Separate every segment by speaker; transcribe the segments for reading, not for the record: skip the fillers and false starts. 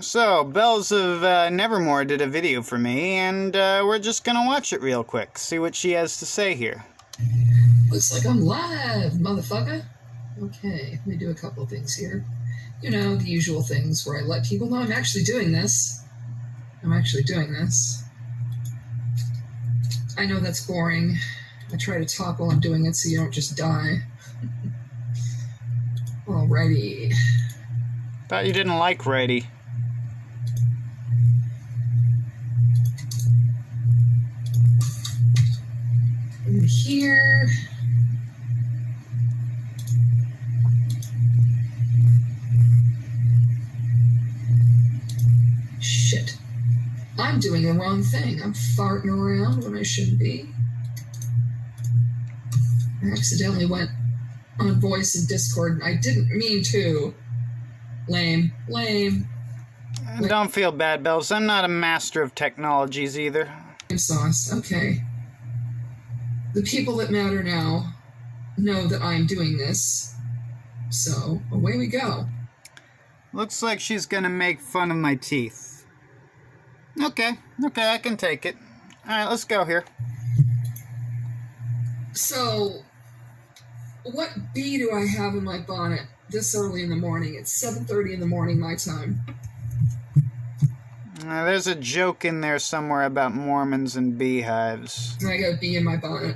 Speaker 1: So, Bells of Nevermore did a video for me, and we're just gonna watch it real quick, see what she has to say here.
Speaker 2: Looks like I'm live, motherfucker. Okay, let me do a couple of things here. You know, the usual things where I let people know I'm actually doing this. I know that's boring. I try to talk while I'm doing it so you don't just die. Alrighty.
Speaker 1: Thought you didn't like righty.
Speaker 2: In here. Shit. I'm doing the wrong thing. I'm farting around when I shouldn't be. I accidentally went on voice in Discord, and I didn't mean to. Lame.
Speaker 1: Don't feel bad, Bells. I'm not a master of technologies either.
Speaker 2: Sauce. Okay. The people that matter now know that I'm doing this. So, away we go.
Speaker 1: Looks like she's gonna make fun of my teeth. Okay, I can take it. Alright, let's go here.
Speaker 2: So, what bee do I have in my bonnet this early in the morning? It's 7:30 in the morning my time.
Speaker 1: There's a joke in there somewhere about Mormons and beehives.
Speaker 2: I got a bee in my bonnet.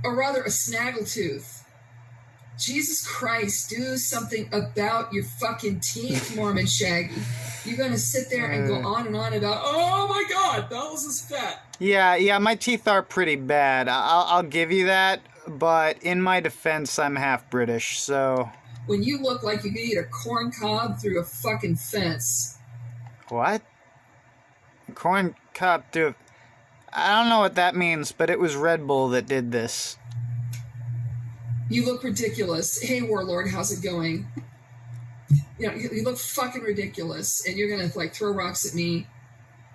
Speaker 2: Or rather, a snaggletooth. Jesus Christ, do something about your fucking teeth, Mormon Shaggy. You're going to sit there and go on and on about, oh my God, Bells is fat.
Speaker 1: Yeah, my teeth are pretty bad. I'll give you that, but in my defense, I'm half British, so...
Speaker 2: When you look like you could eat a corn cob through a fucking fence.
Speaker 1: What? Corn cob through... I don't know what that means, but it was Red Bull that did this.
Speaker 2: You look ridiculous. Hey, Warlord, how's it going? You know, you look fucking ridiculous, and you're gonna, like, throw rocks at me.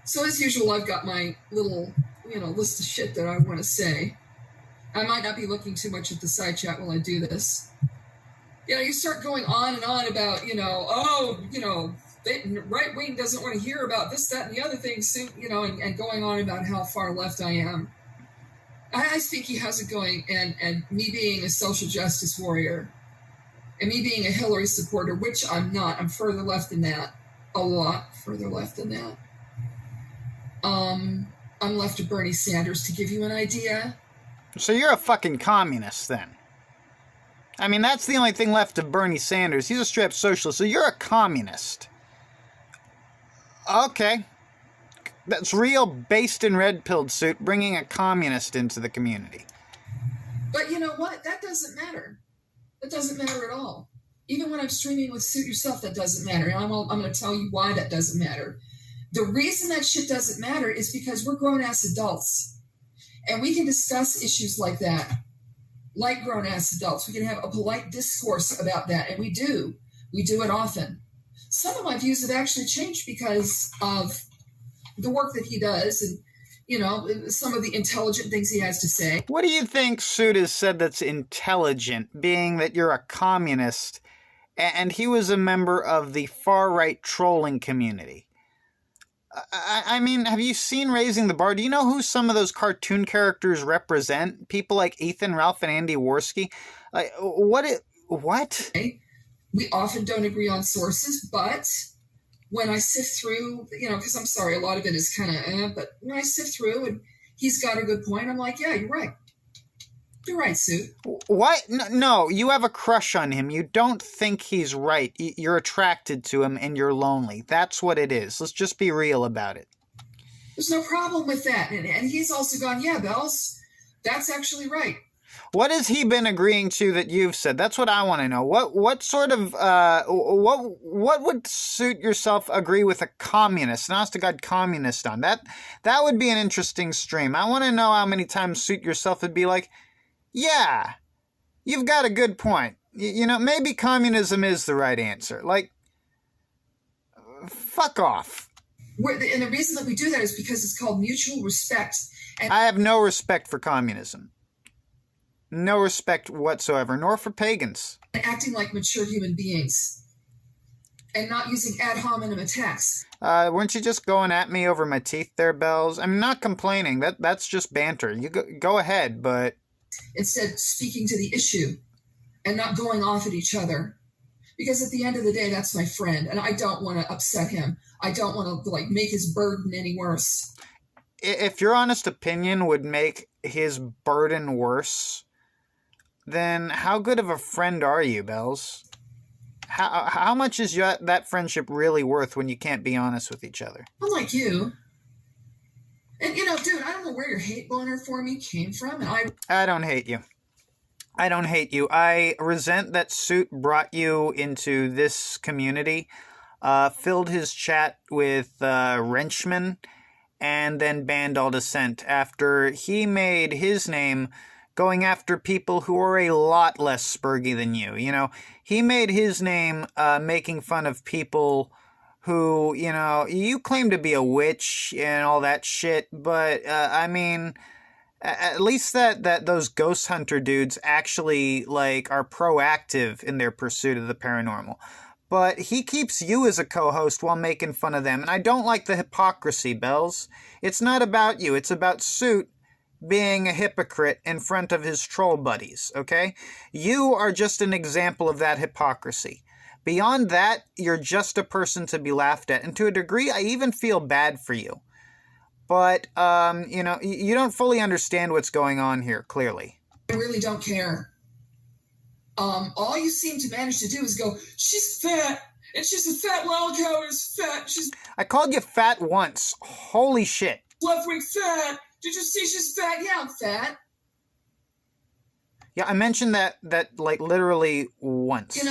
Speaker 2: So, as usual, I've got my little, list of shit that I want to say. I might not be looking too much at the side chat while I do this. You start going on and on about, right wing doesn't want to hear about this, that, and the other thing, and going on about how far left I am. I speak how's it going, and me being a social justice warrior, and me being a Hillary supporter, which I'm not. I'm further left than that. A lot further left than that. I'm left of Bernie Sanders, to give you an idea.
Speaker 1: So you're a fucking communist, then? I mean, that's the only thing left of Bernie Sanders. He's a straight-up socialist, so you're a communist. Okay. That's real based in red-pilled suit, bringing a communist into the community.
Speaker 2: But you know what? That doesn't matter. That doesn't matter at all. Even when I'm streaming with Suit Yourself, that doesn't matter. And I'm going to tell you why that doesn't matter. The reason that shit doesn't matter is because we're grown-ass adults. And we can discuss issues like that. Like grown-ass adults. We can have a polite discourse about that. And we do. We do it often. Some of my views have actually changed because of the work that he does and, some of the intelligent things he has to say.
Speaker 1: What do you think Suit has said that's intelligent, being that you're a communist, and he was a member of the far-right trolling community? I mean, have you seen Raising the Bar? Do you know who some of those cartoon characters represent? People like Ethan, Ralph, and Andy Worski? Like, what?
Speaker 2: We often don't agree on sources, but when I sift through, because I'm sorry, a lot of it is kind of, but when I sift through and he's got a good point, I'm like, yeah, you're right. You're right, Sue.
Speaker 1: What? No, you have a crush on him. You don't think he's right. You're attracted to him and you're lonely. That's what it is. Let's just be real about it.
Speaker 2: There's no problem with that. And he's also gone, yeah, Bells, that's actually right.
Speaker 1: What has he been agreeing to that you've said? That's what I want to know. What sort of, what would Suit Yourself agree with a communist, an honest to God communist on? That would be an interesting stream. I want to know how many times Suit Yourself would be like, yeah, you've got a good point. Maybe communism is the right answer. Like, fuck off.
Speaker 2: And the reason that we do that is because it's called mutual respect. And
Speaker 1: I have no respect for communism. No respect whatsoever, nor for pagans.
Speaker 2: Acting like mature human beings. and not using ad hominem attacks.
Speaker 1: Weren't you just going at me over my teeth there, Bells? I'm not complaining. That's just banter. You go ahead, but...
Speaker 2: Instead, speaking to the issue and not going off at each other. Because at the end of the day, that's my friend, and I don't want to upset him. I don't want to, make his burden any worse.
Speaker 1: If your honest opinion would make his burden worse, then how good of a friend are you, Bells? How much is that friendship really worth when you can't be honest with each other?
Speaker 2: Unlike you. And, dude, I don't know where your hate boner for me came from, and
Speaker 1: I don't hate you. I don't hate you. I resent that Suit brought you into this community, filled his chat with wrenchmen, and then banned all dissent after he made his name going after people who are a lot less spurgy than you. He made his name making fun of people who, you claim to be a witch and all that shit, but, at least that those ghost hunter dudes actually, are proactive in their pursuit of the paranormal. But he keeps you as a co-host while making fun of them, and I don't like the hypocrisy, Bells. It's not about you, it's about Suit being a hypocrite in front of his troll buddies, okay? You are just an example of that hypocrisy. Beyond that, you're just a person to be laughed at, and to a degree, I even feel bad for you. But, you don't fully understand what's going on here, clearly.
Speaker 2: I really don't care. All you seem to manage to do is go, she's fat, and she's a fat wild cow who's fat.
Speaker 1: I called you fat once. Holy shit.
Speaker 2: Left-wing fat. Did you see she's fat? Yeah, I'm fat.
Speaker 1: Yeah, I mentioned that literally once.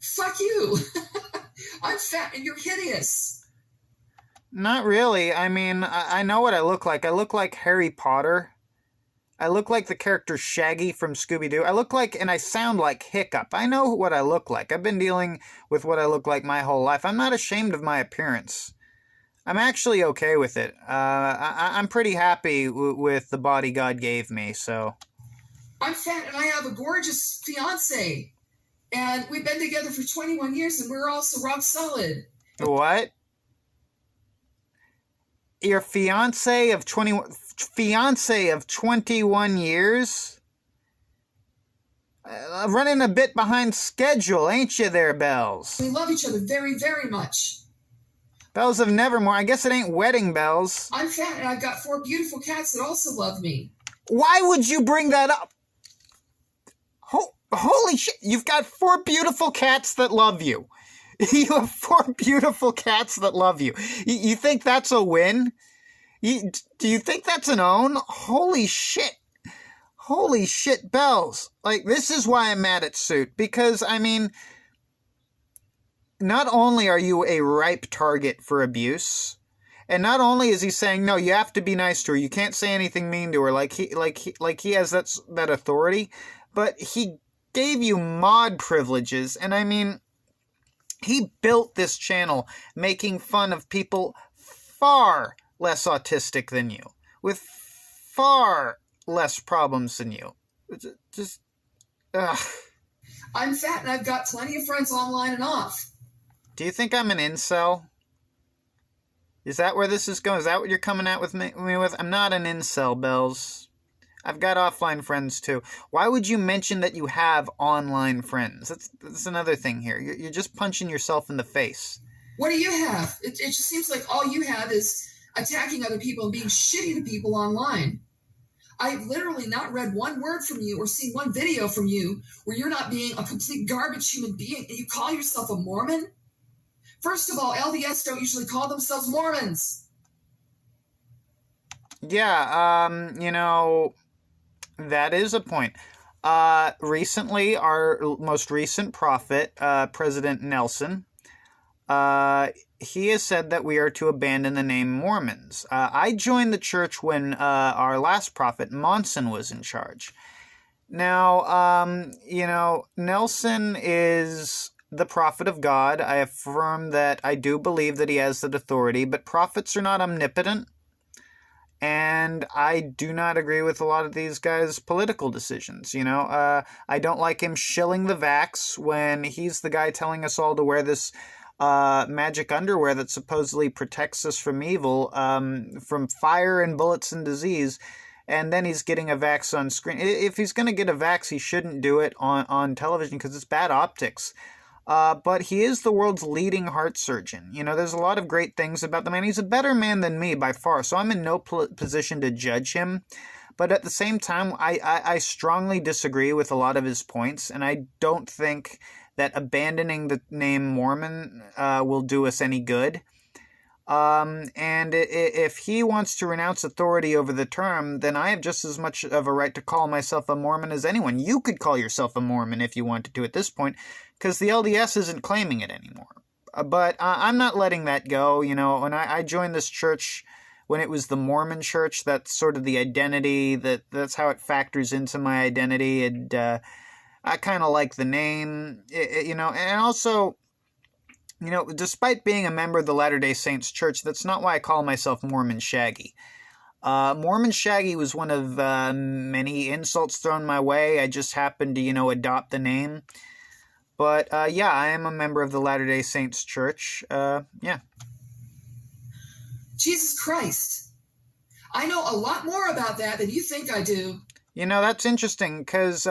Speaker 2: Fuck you. I'm fat and you're hideous.
Speaker 1: Not really. I know what I look like. I look like Harry Potter. I look like the character Shaggy from Scooby-Doo. I look like, and I sound like Hiccup. I know what I look like. I've been dealing with what I look like my whole life. I'm not ashamed of my appearance. I'm actually okay with it. I'm pretty happy with the body God gave me, so...
Speaker 2: I'm fat and I have a gorgeous fiance. And we've been together for 21 years and we're also rock solid.
Speaker 1: What? Your fiance of 21 years? Running a bit behind schedule, ain't you there, Bells?
Speaker 2: We love each other very, very much.
Speaker 1: Bells of Nevermore. I guess it ain't wedding bells.
Speaker 2: I'm fat and I've got 4 beautiful cats that also love me.
Speaker 1: Why would you bring that up? Holy shit, you've got 4 beautiful cats that love you. You have 4 beautiful cats that love you. You think that's a win? Do you think that's an own? Holy shit. Holy shit, Bells. This is why I'm mad at Suit. Because, not only are you a ripe target for abuse, and not only is he saying, no, you have to be nice to her, you can't say anything mean to her, like he has that authority, but he gave you mod privileges, and he built this channel making fun of people far less autistic than you, with far less problems than you. Ugh.
Speaker 2: I'm fat and I've got plenty of friends online and off.
Speaker 1: Do you think I'm an incel? Is that where this is going? Is that what you're coming at with me with? I'm not an incel, Bells. I've got offline friends too. Why would you mention that you have online friends? That's another thing here. You're just punching yourself in the face.
Speaker 2: What do you have? It just seems like all you have is attacking other people and being shitty to people online. I've literally not read one word from you or seen one video from you where you're not being a complete garbage human being and you call yourself a Mormon? First of all, LDS don't usually call themselves Mormons.
Speaker 1: Yeah, that is a point. Recently, our most recent prophet, President Nelson, he has said that we are to abandon the name Mormons. I joined the church when our last prophet, Monson, was in charge. Now, Nelson is the prophet of God. I affirm that I do believe that he has that authority, but prophets are not omnipotent. And I do not agree with a lot of these guys' political decisions. I don't like him shilling the vax when he's the guy telling us all to wear this magic underwear that supposedly protects us from evil, from fire and bullets and disease. And then he's getting a vax on screen. If he's going to get a vax, he shouldn't do it on television because it's bad optics. But he is the world's leading heart surgeon. There's a lot of great things about the man. He's a better man than me by far, so I'm in no position to judge him. But at the same time, I strongly disagree with a lot of his points, and I don't think that abandoning the name Mormon will do us any good. And if he wants to renounce authority over the term, then I have just as much of a right to call myself a Mormon as anyone. You could call yourself a Mormon if you wanted to at this point, because the LDS isn't claiming it anymore. But I'm not letting that go. When I joined this church when it was the Mormon church, that's sort of the identity, that's how it factors into my identity. And I kind of like the name, and also, despite being a member of the Latter-day Saints Church, that's not why I call myself Mormon Shaggy. Mormon Shaggy was one of many insults thrown my way. I just happened to, adopt the name. But, yeah, I am a member of the Latter-day Saints Church. Yeah.
Speaker 2: Jesus Christ. I know a lot more about that than you think I do.
Speaker 1: That's interesting, because,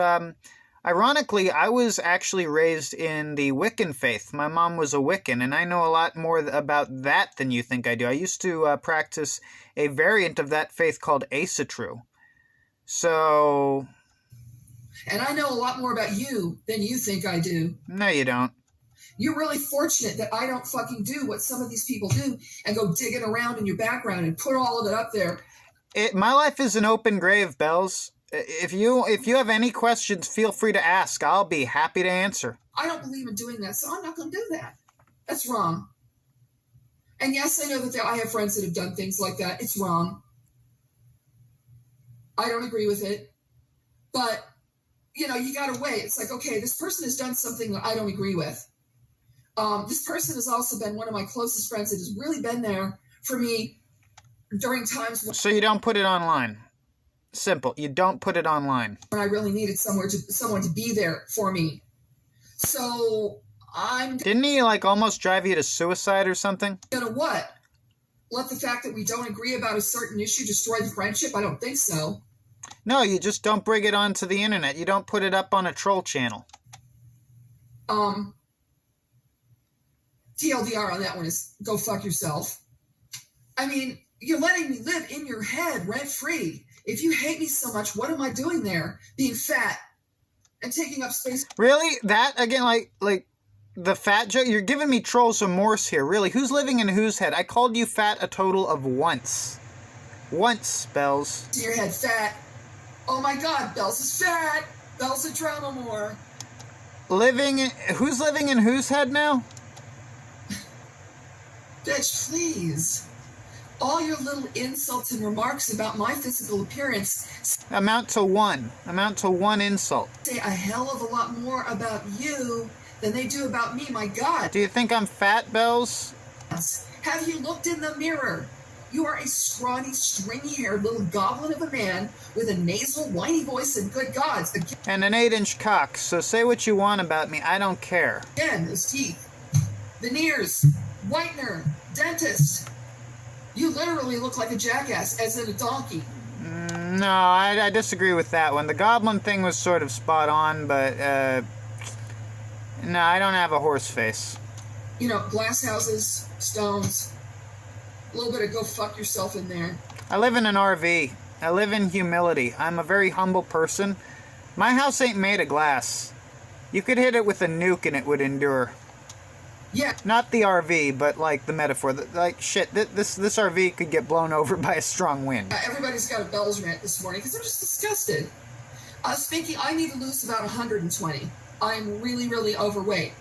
Speaker 1: ironically, I was actually raised in the Wiccan faith. My mom was a Wiccan, and I know a lot more about that than you think I do. I used to practice a variant of that faith called Asatru. So...
Speaker 2: And I know a lot more about you than you think I do.
Speaker 1: No, you don't.
Speaker 2: You're really fortunate that I don't fucking do what some of these people do and go digging around in your background and put all of it up there.
Speaker 1: My life is an open grave, Bells. If you have any questions, feel free to ask. I'll be happy to answer.
Speaker 2: I don't believe in doing that, so I'm not going to do that. That's wrong. And yes, I know that I have friends that have done things like that. It's wrong. I don't agree with it. But... you got to weigh. It's like, okay, this person has done something that I don't agree with. This person has also been one of my closest friends that has really been there for me during times when...
Speaker 1: So you don't put it online. Simple. You don't put it online.
Speaker 2: When I really needed someone to be there for me. So
Speaker 1: Didn't he almost drive you to suicide or something?
Speaker 2: What? Let the fact that we don't agree about a certain issue destroy the friendship? I don't think so.
Speaker 1: No, you just don't bring it onto the internet. You don't put it up on a troll channel.
Speaker 2: TLDR on that one is go fuck yourself. I mean, you're letting me live in your head rent-free. If you hate me so much, what am I doing there? Being fat and taking up space.
Speaker 1: Really? That, again, like the fat joke? You're giving me trolls remorse here. Really? Who's living in whose head? I called you fat a total of once. Once, Bells.
Speaker 2: To your head, fat. Oh my God, Bells is fat. Bells a drama more.
Speaker 1: Who's living in whose head now?
Speaker 2: Bitch, please. All your little insults and remarks about my physical appearance
Speaker 1: amount to one insult.
Speaker 2: Say a hell of a lot more about you than they do about me, my God.
Speaker 1: Do you think I'm fat, Bells?
Speaker 2: Have you looked in the mirror? You are a scrawny, stringy-haired little goblin of a man with a nasal, whiny voice and good gods.
Speaker 1: And an 8-inch cock, so say what you want about me, I don't care.
Speaker 2: Again, those teeth. Veneers. Whitener. Dentist. You literally look like a jackass, as in a donkey.
Speaker 1: No, I disagree with that one. The goblin thing was sort of spot on, but, no, I don't have a horse face.
Speaker 2: Glass houses, stones... A little bit of go fuck yourself in there.
Speaker 1: I live in an RV. I live in humility. I'm a very humble person. My house ain't made of glass. You could hit it with a nuke and it would endure.
Speaker 2: Yeah.
Speaker 1: Not the RV, but the metaphor. Shit, this RV could get blown over by a strong wind.
Speaker 2: Everybody's got a Bell's rant this morning because I'm just disgusted. I was thinking I need to lose about 120. I'm really, really overweight.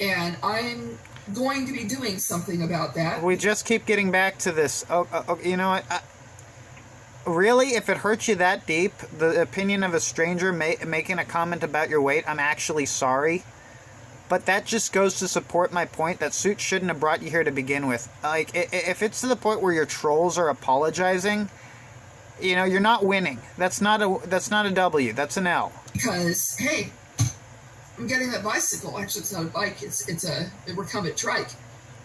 Speaker 2: And I'm going to be doing something about that.
Speaker 1: We just keep getting back to this. You know what? Really, if it hurts you that deep, the opinion of a stranger making a comment about your weight, I'm actually sorry. but that just goes to support my point that Suit shouldn't have brought you here to begin with. Like, if it's to the point where your trolls are apologizing, you know, you're not winning. That's not a W. That's an L.
Speaker 2: Because, hey, I'm getting that bicycle. Actually, it's not a bike. It's a recumbent trike.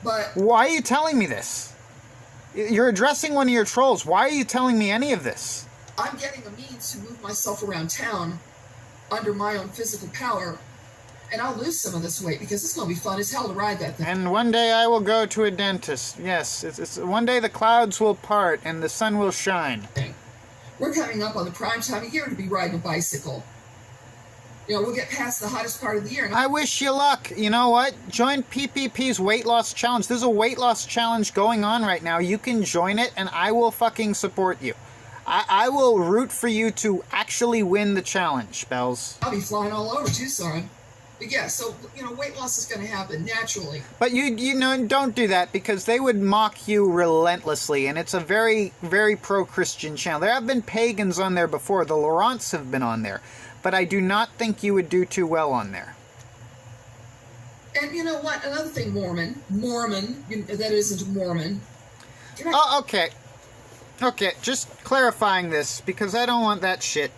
Speaker 2: But
Speaker 1: why are you telling me this? You're addressing one of your trolls. Why are you telling me any of this?
Speaker 2: I'm getting a means to move myself around town under my own physical power, and I'll lose some of this weight because it's going to be fun as hell to ride that thing.
Speaker 1: And one day I will go to a dentist. Yes, it's one day the clouds will part and the sun will shine.
Speaker 2: We're coming up on the prime time of year to be riding a bicycle. You know, we'll get past the hottest part of the year.
Speaker 1: I wish you luck. You know what? Join PPP's weight loss challenge. There's a weight loss challenge going on right now. You can join it, and I will fucking support you. I will root for you to actually win the challenge, Bells.
Speaker 2: I'll be flying all over Tucson. But yeah, so, you know, weight loss is going to happen naturally.
Speaker 1: But you know, don't do that because they would mock you relentlessly, and it's a very, very pro-Christian channel. There have been pagans on there before. The Laurents have been on there. But I do not think you would do too well on there.
Speaker 2: And you know what? Another thing, Mormon, that isn't Mormon.
Speaker 1: Oh, okay. Okay, just clarifying this, because I don't want that shit.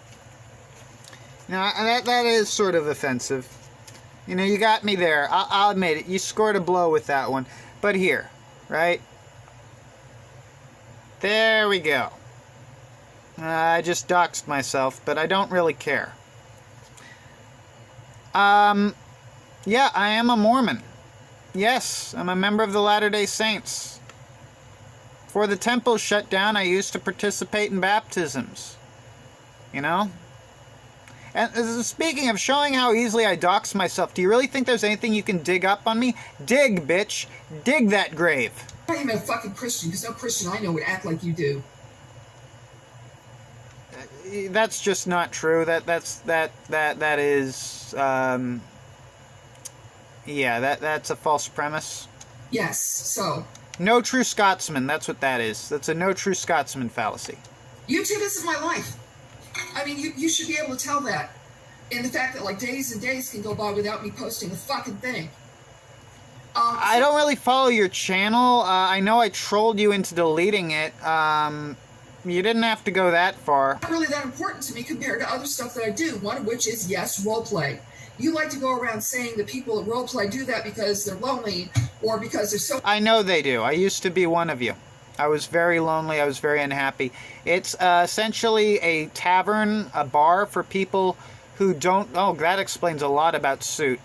Speaker 1: Now, that is sort of offensive. You know, you got me there. I'll admit it. You scored a blow with that one. But here, right? There we go. I just doxed myself, but I don't really care. Yeah, I am a Mormon. Yes, I'm a member of the Latter-day Saints. Before the temple shut down, I used to participate in baptisms. You know? And speaking of showing how easily I dox myself, do you really think there's anything you can dig up on me? Dig, bitch. Dig that grave.
Speaker 2: I'm not even a fucking Christian, because no Christian I know would act like you do.
Speaker 1: That's just not true. That is yeah, that's a false premise.
Speaker 2: Yes, so
Speaker 1: no true Scotsman, that's what that is. That's a no true Scotsman fallacy.
Speaker 2: YouTube isn't my life. I mean, you should be able to tell that. And the fact that, like, days and days can go by without me posting a fucking thing.
Speaker 1: I don't really follow your channel. I know I trolled you into deleting it. You didn't have to go that far.
Speaker 2: Not really that important to me compared to other stuff that I do, one of which is, yes, roleplay. You like to go around saying that people at roleplay do that because they're lonely or because they're so...
Speaker 1: I know they do. I used to be one of you. I was very lonely. I was very unhappy. It's essentially a tavern, a bar for people who don't... Oh, that explains a lot about Suit.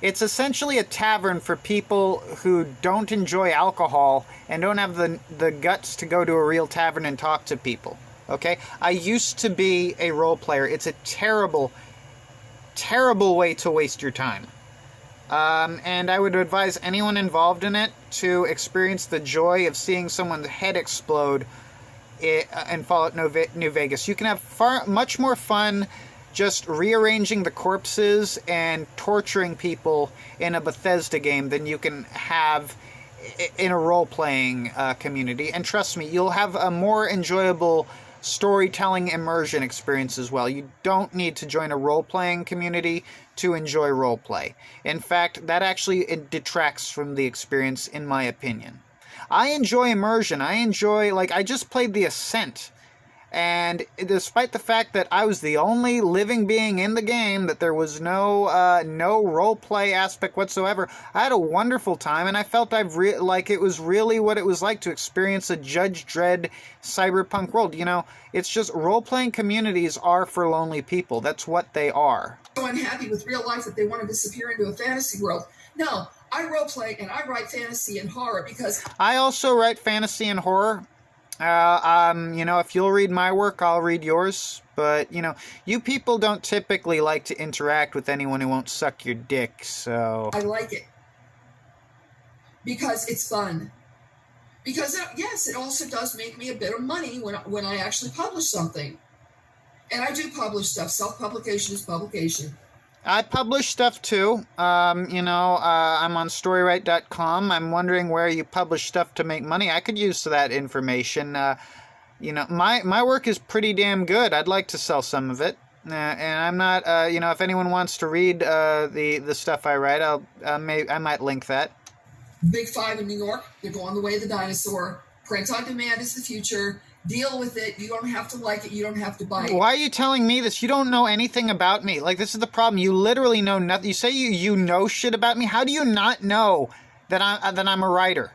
Speaker 1: It's essentially a tavern for people who don't enjoy alcohol and don't have the guts to go to a real tavern and talk to people. Okay? I used to be a role player. It's a terrible, terrible way to waste your time. And I would advise anyone involved in it to experience the joy of seeing someone's head explode in Fallout New Vegas. You can have much more fun just rearranging the corpses and torturing people in a Bethesda game than you can have in a role-playing community. And trust me, you'll have a more enjoyable storytelling immersion experience as well. You don't need to join a role-playing community to enjoy roleplay. In fact, that actually detracts from the experience, in my opinion. I enjoy immersion. I enjoy, like, I just played The Ascent. And despite the fact that I was the only living being in the game, that there was no roleplay aspect whatsoever, I had a wonderful time, and I felt like it was really what it was like to experience a Judge Dredd cyberpunk world. You know, it's just role-playing communities are for lonely people. That's what they are.
Speaker 2: So unhappy with real life that they want to disappear into a fantasy world. No, I roleplay and I write fantasy and horror because...
Speaker 1: I also write fantasy and horror. You know, if you'll read my work, I'll read yours. But, you know, you people don't typically like to interact with anyone who won't suck your dick, so...
Speaker 2: I like it. Because it's fun. Because, yes, it also does make me a bit of money when I actually publish something. And I do publish stuff. Self-publication is publication.
Speaker 1: I publish stuff too. You know, I'm on storywrite.com. I'm wondering where you publish stuff to make money. I could use that information. You know, my work is pretty damn good. I'd like to sell some of it. And I'm not, you know, if anyone wants to read the stuff I write, I might link that.
Speaker 2: Big Five in New York, they're going the way of the dinosaur. Print on demand is the future. Deal with it. You don't have to like it. You don't have to buy it.
Speaker 1: Why are you telling me this? You don't know anything about me. Like, this is the problem. You literally know nothing. You say you know shit about me. How do you not know that I'm a writer?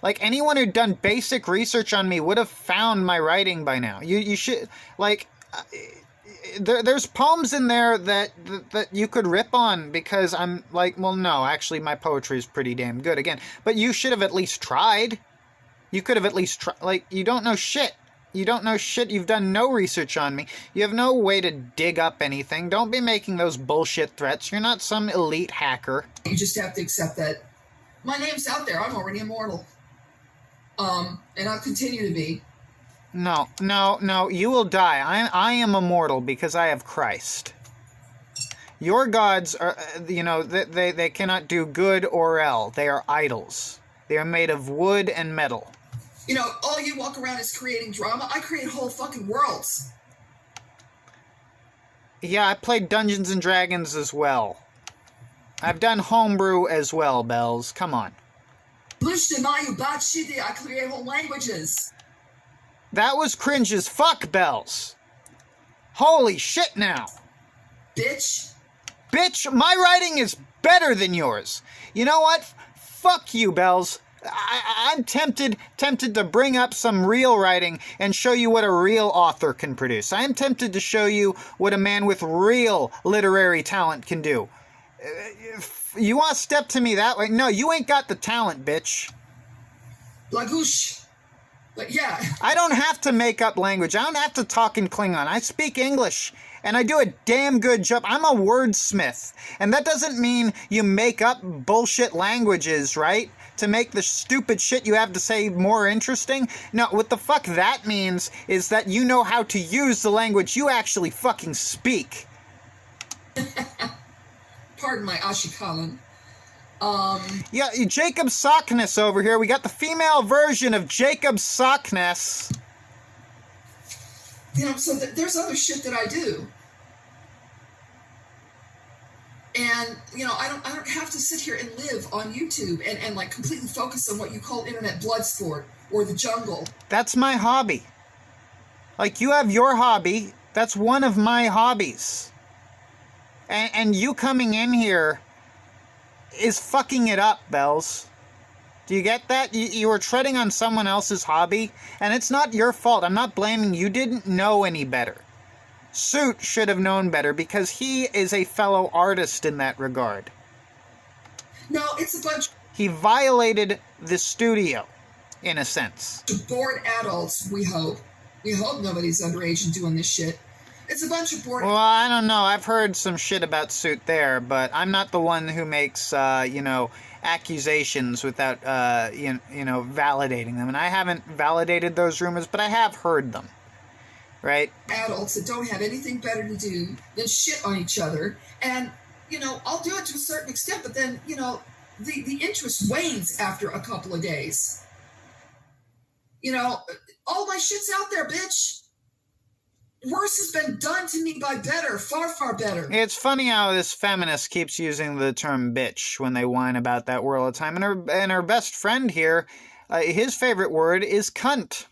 Speaker 1: Like, anyone who'd done basic research on me would have found my writing by now. You should, like, there's poems in there that you could rip on because I'm like, well, no, actually, my poetry is pretty damn good again. But you should have at least tried. You could have at least tried. Like, you don't know shit. You don't know shit. You've done no research on me. You have no way to dig up anything. Don't be making those bullshit threats. You're not some elite hacker.
Speaker 2: You just have to accept that my name's out there. I'm already immortal. And I'll continue to be.
Speaker 1: No. You will die. I am immortal because I have Christ. Your gods are, you know, they cannot do good or ill. They are idols. They are made of wood and metal.
Speaker 2: You know, all you walk around is creating drama. I create whole fucking worlds.
Speaker 1: Yeah, I played Dungeons and Dragons as well. I've done homebrew as well, Bells. Come on.
Speaker 2: I create whole languages.
Speaker 1: That was cringe as fuck, Bells. Holy shit now.
Speaker 2: Bitch,
Speaker 1: my writing is better than yours. You know what? Fuck you, Bells. I'm tempted to bring up some real writing and show you what a real author can produce. I am tempted to show you what a man with real literary talent can do. You want to step to me that way? No, you ain't got the talent, bitch.
Speaker 2: Blagoosh. But yeah.
Speaker 1: I don't have to make up language. I don't have to talk in Klingon. I speak English, and I do a damn good job. I'm a wordsmith, and that doesn't mean you make up bullshit languages, right? To make the stupid shit you have to say more interesting? No, what the fuck that means is that you know how to use the language you actually fucking speak.
Speaker 2: Pardon my Ashikalan.
Speaker 1: Yeah, Jacob Sockness over here. We got the female version of Jacob Sockness.
Speaker 2: You know, so there's other shit that I do. And, you know, I don't have to sit here and live on YouTube and like completely focus on what you call internet blood sport or the jungle.
Speaker 1: That's my hobby. Like, you have your hobby. That's one of my hobbies. And you coming in here is fucking it up, Bells. Do you get that? You were treading on someone else's hobby, and it's not your fault. I'm not blaming you. You didn't know any better. Suit should have known better because he is a fellow artist in that regard.
Speaker 2: No, it's a bunch.
Speaker 1: He violated the studio, in a sense.
Speaker 2: Bored adults, we hope. We hope nobody's underage and doing this shit. It's a bunch of bored...
Speaker 1: Well, I don't know. I've heard some shit about Suit there, but I'm not the one who makes, you know, accusations without, you know, validating them. And I haven't validated those rumors, but I have heard them. Right?
Speaker 2: Adults that don't have anything better to do than shit on each other. And, you know, I'll do it to a certain extent, but then, you know, the interest wanes after a couple of days. You know, all my shit's out there, bitch. Worse has been done to me by better, far, far better.
Speaker 1: It's funny how this feminist keeps using the term bitch when they whine about that word all the time. And her best friend here, his favorite word is cunt.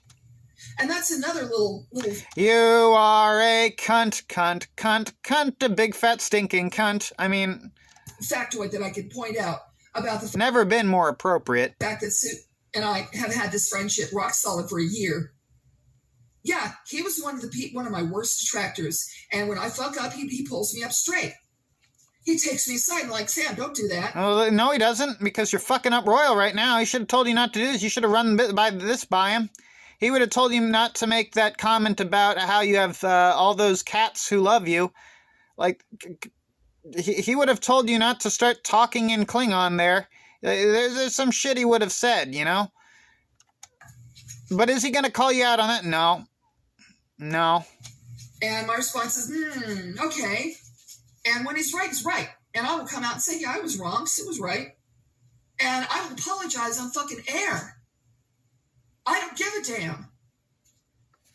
Speaker 2: And that's another little...
Speaker 1: You are a cunt, a big fat stinking cunt. I mean...
Speaker 2: factoid that I could point out about the...
Speaker 1: never been more appropriate.
Speaker 2: fact that Sue and I have had this friendship rock solid for a year. Yeah, he was one of my worst detractors. And when I fuck up, he pulls me up straight. He takes me aside and like, Sam, don't do that.
Speaker 1: Oh, no, he doesn't, because you're fucking up Royal right now. He should have told you not to do this. You should have run by him. He would have told you not to make that comment about how you have all those cats who love you. Like, he would have told you not to start talking in Klingon there. There's some shit he would have said, you know? But is he going to call you out on that? No. No.
Speaker 2: And my response is, okay. And when he's right, he's right. And I will come out and say, yeah, I was wrong. Sue was right. And I will apologize on fucking air. I don't give a damn.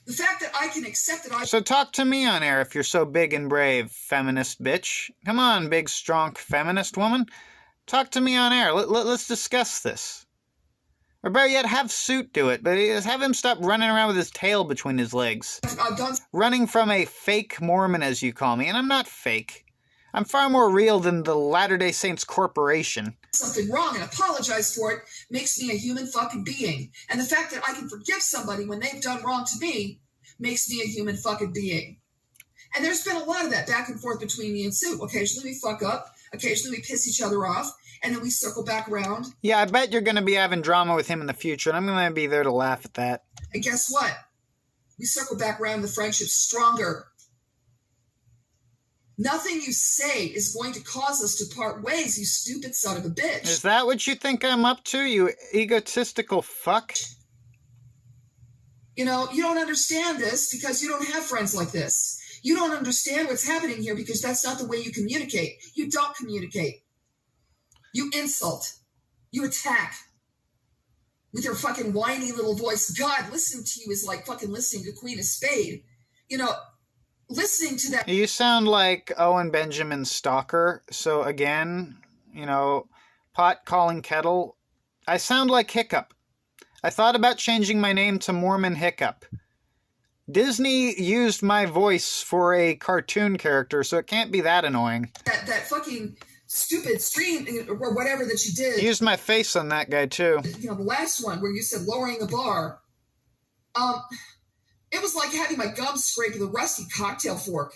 Speaker 2: The fact that I can accept that
Speaker 1: So talk to me on air if you're so big and brave, feminist bitch. Come on, big, strong feminist woman. Talk to me on air. Let's discuss this. Or better yet, have Suit do it, but have him stop running around with his tail between his legs.
Speaker 2: I've done
Speaker 1: Running from a fake Mormon, as you call me, and I'm not fake. I'm far more real than the Latter-day Saints Corporation.
Speaker 2: something wrong and apologize for it makes me a human fucking being. And the fact that I can forgive somebody when they've done wrong to me makes me a human fucking being. And there's been a lot of that back and forth between me and Sue. Occasionally we fuck up, occasionally we piss each other off, and then we circle back around.
Speaker 1: Yeah, I bet you're going to be having drama with him in the future, and I'm going to be there to laugh at that.
Speaker 2: And guess what? We circle back around, the friendship's stronger. Nothing you say is going to cause us to part ways, you stupid son of a bitch.
Speaker 1: Is that what you think I'm up to, you egotistical fuck?
Speaker 2: You know, you don't understand this because you don't have friends like this. You don't understand what's happening here because that's not the way you communicate. You don't communicate. You insult. You attack. With your fucking whiny little voice. God, listening to you is like fucking listening to Queen of Spade. You know, listening to that.
Speaker 1: You sound like Owen Benjamin Stalker. So again, you know, pot calling kettle. I sound like Hiccup. I thought about changing my name to Mormon Hiccup. Disney used my voice for a cartoon character, so it can't be that annoying.
Speaker 2: That fucking stupid stream or whatever that you did.
Speaker 1: I used my face on that guy too.
Speaker 2: You know, the last one where you said lowering the bar. It was like having my gums scraped with a rusty cocktail fork.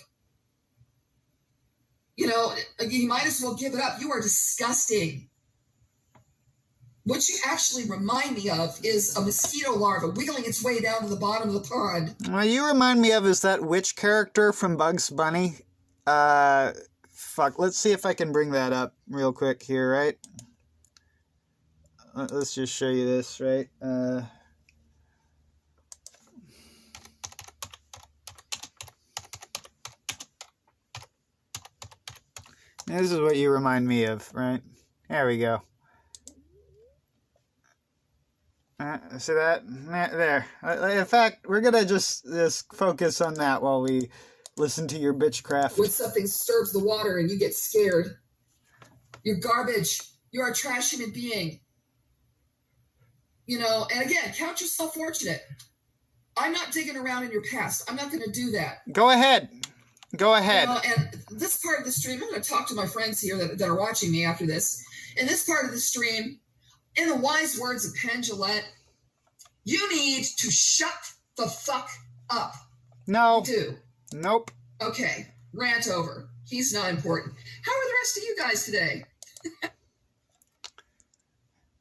Speaker 2: You know, you might as well give it up. You are disgusting. What you actually remind me of is a mosquito larva wiggling its way down to the bottom of the pond.
Speaker 1: What you remind me of is that witch character from Bugs Bunny. Fuck, let's see if I can bring that up real quick here, right? Let's just show you this, right? This is what you remind me of, right? There we go. See that? There. In fact, we're gonna just focus on that while we listen to your bitchcraft.
Speaker 2: When something disturbs the water and you get scared. You're garbage. You're a trash human being. You know, and again, count yourself fortunate. I'm not digging around in your past. I'm not going to do that.
Speaker 1: Go ahead. Go ahead.
Speaker 2: You know, and this part of the stream, I'm going to talk to my friends here that are watching me after this. In this part of the stream, in the wise words of Penn Jillette, you need to shut the fuck up.
Speaker 1: No.
Speaker 2: You do.
Speaker 1: Nope.
Speaker 2: Okay. Rant over. He's not important. How are the rest of you guys today?